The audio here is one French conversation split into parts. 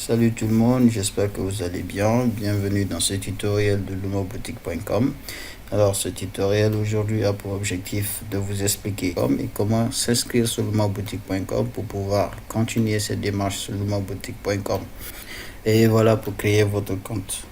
Salut tout le monde, j'espère que vous allez bien. Bienvenue dans ce tutoriel de lumoboutique.com. Alors ce tutoriel aujourd'hui a pour objectif de vous expliquer comment s'inscrire sur lumoboutique.com pour pouvoir continuer cette démarche sur lumoboutique.com. Et voilà, pour créer votre compte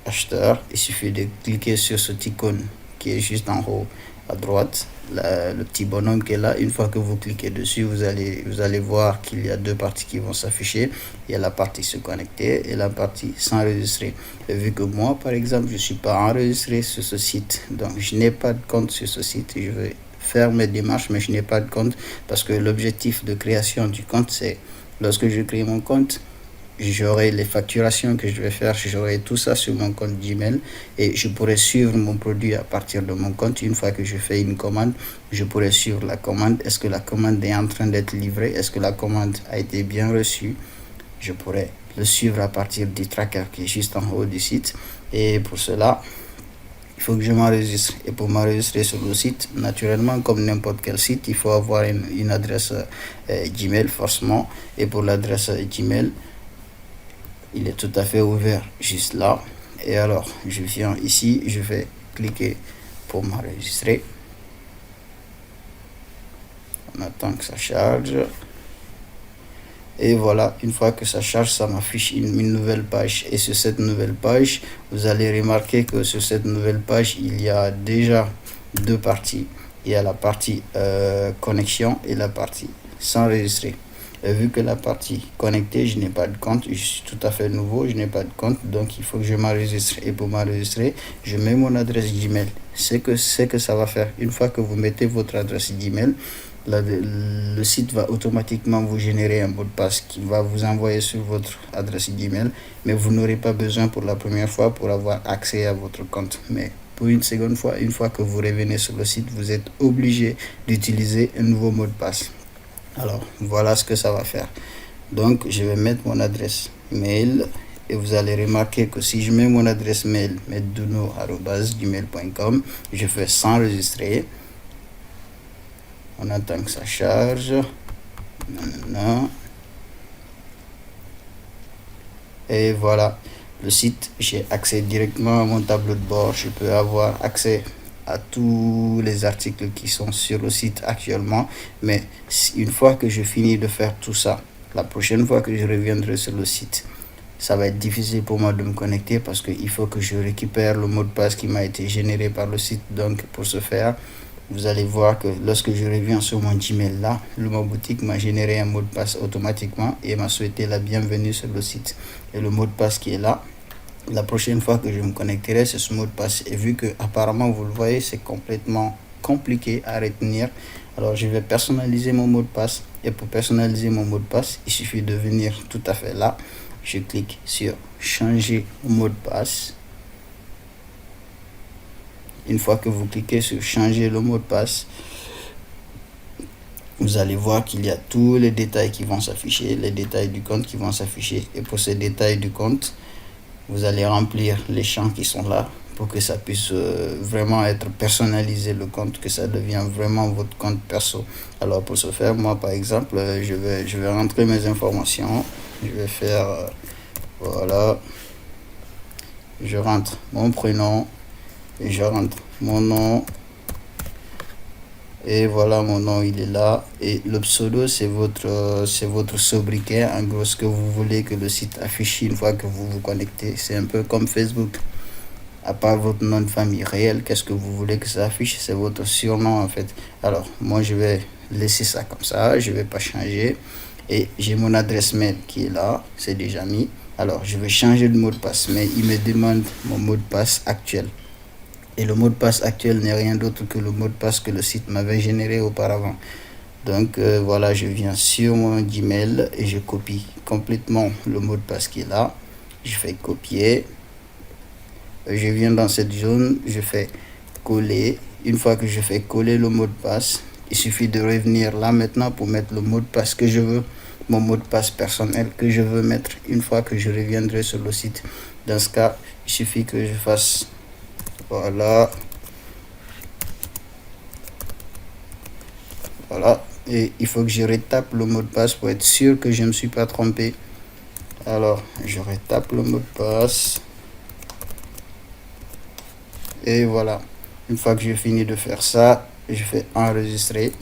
acheteur, il suffit de cliquer sur cette icône qui est juste en haut à droite, le petit bonhomme qui est là. Une fois que vous cliquez dessus, vous allez voir qu'il y a deux parties qui vont s'afficher. Il y a la partie se connecter et la partie s'enregistrer. Et vu que moi, par exemple, je ne suis pas enregistré sur ce site, donc je n'ai pas de compte sur ce site, je vais faire mes démarches, mais je n'ai pas de compte parce que l'objectif de création du compte, c'est lorsque je crée mon compte, j'aurai les facturations que je vais faire, j'aurai tout ça sur mon compte Gmail et je pourrai suivre mon produit à partir de mon compte. Une fois que je fais une commande, je pourrai suivre la commande. Est-ce que la commande est en train d'être livrée? Est-ce que la commande a été bien reçue? Je pourrai le suivre à partir du tracker qui est juste en haut du site. Et pour cela, il faut que je m'enregistre. Et pour m'enregistrer sur le site, naturellement, comme n'importe quel site, il faut avoir une adresse Gmail forcément. Et pour l'adresse Gmail, il est tout à fait ouvert juste là. Et alors je viens ici, je vais cliquer pour m'enregistrer. On attend que ça charge et voilà, une fois que ça charge, ça m'affiche une nouvelle page. Et sur cette nouvelle page, vous allez remarquer que sur cette nouvelle page, il y a déjà deux parties. Il y a la partie connexion et la partie s'enregistrer. Et vu que la partie connectée, je n'ai pas de compte, je suis tout à fait nouveau, je n'ai pas de compte, donc il faut que je m'enregistre. Et pour m'enregistrer, je mets mon adresse Gmail. C'est que ça va faire. Une fois que vous mettez votre adresse Gmail, le site va automatiquement vous générer un mot de passe qui va vous envoyer sur votre adresse Gmail, mais vous n'aurez pas besoin pour la première fois pour avoir accès à votre compte. Mais pour une seconde fois, une fois que vous revenez sur le site, vous êtes obligé d'utiliser un nouveau mot de passe. Alors voilà ce que ça va faire. Donc je vais mettre mon adresse mail et vous allez remarquer que si je mets mon adresse mail medduno@gmail.com, je fais s'enregistrer. On attend que ça charge. Et voilà, le site, j'ai accès directement à mon tableau de bord. Je peux avoir accès à tous les articles qui sont sur le site actuellement. Mais une fois que je finis de faire tout ça, la prochaine fois que je reviendrai sur le site, ça va être difficile pour moi de me connecter parce qu'il faut que je récupère le mot de passe qui m'a été généré par le site. Donc pour ce faire, vous allez voir que lorsque je reviens sur mon Gmail là, Lumoboutique m'a généré un mot de passe automatiquement et m'a souhaité la bienvenue sur le site. Et le mot de passe qui est là, la prochaine fois que je me connecterai, c'est ce mot de passe. Et vu que apparemment vous le voyez, c'est complètement compliqué à retenir, alors je vais personnaliser mon mot de passe. Et pour personnaliser mon mot de passe, il suffit de venir tout à fait là. Je clique sur changer mot de passe. Une fois que vous cliquez sur changer le mot de passe, vous allez voir qu'il y a tous les détails qui vont s'afficher, les détails du compte qui vont s'afficher. Et pour ces détails du compte, vous allez remplir les champs qui sont là pour que ça puisse vraiment être personnalisé, le compte, que ça devienne vraiment votre compte perso. Alors pour ce faire, moi par exemple, je vais rentrer mes informations. Je vais faire, voilà, je rentre mon prénom, et je rentre mon nom. Et voilà, mon nom il est là et le pseudo c'est votre sobriquet, en gros ce que vous voulez que le site affiche une fois que vous vous connectez. C'est un peu comme Facebook, à part votre nom de famille réel, qu'est-ce que vous voulez que ça affiche? C'est votre surnom en fait. Alors moi je vais laisser ça comme ça, je vais pas changer. Et j'ai mon adresse mail qui est là, c'est déjà mis. Alors je vais changer de mot de passe, mais il me demande mon mot de passe actuel. Et le mot de passe actuel n'est rien d'autre que le mot de passe que le site m'avait généré auparavant. Donc voilà, je viens sur mon Gmail et je copie complètement le mot de passe qui est là. Je fais copier. Je viens dans cette zone, je fais coller. Une fois que je fais coller le mot de passe, il suffit de revenir là maintenant pour mettre le mot de passe que je veux, mon mot de passe personnel que je veux mettre une fois que je reviendrai sur le site. Dans ce cas, il suffit que je fasse... Voilà. Voilà. Et il faut que je retape le mot de passe pour être sûr que je ne me suis pas trompé. Alors je retape le mot de passe et voilà. Une fois que j'ai fini de faire ça, je fais enregistrer.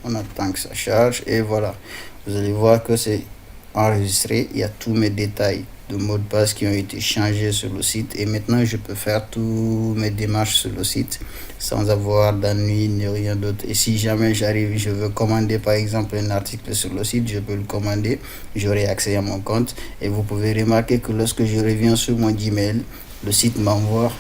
On attend que ça charge et voilà, vous allez voir que c'est enregistré. Il y a tous mes détails de mot de passe qui ont été changés sur le site et maintenant je peux faire tous mes démarches sur le site sans avoir d'ennui ni rien d'autre. Et si jamais j'arrive, je veux commander par exemple un article sur le site, je peux le commander, j'aurai accès à mon compte et vous pouvez remarquer que lorsque je reviens sur mon Gmail, le site m'envoie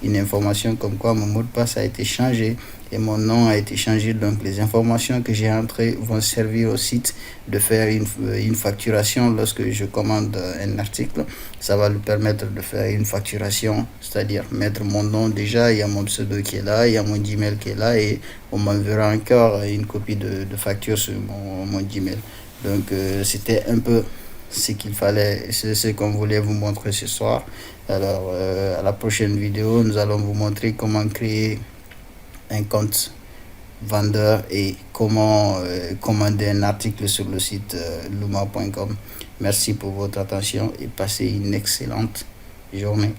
une information comme quoi mon mot de passe a été changé et mon nom a été changé. Donc les informations que j'ai entrées vont servir au site de faire une facturation lorsque je commande un article. Ça va lui permettre de faire une facturation, c'est-à-dire mettre mon nom. Déjà il y a mon pseudo qui est là, il y a mon Gmail qui est là et on m'enverra encore une copie de facture sur mon Gmail. Donc c'était un peu ce qu'il fallait, c'est ce qu'on voulait vous montrer ce soir. Alors à la prochaine vidéo, nous allons vous montrer comment créer un compte vendeur et comment commander un article sur le site luma.com. Merci pour votre attention et passez une excellente journée.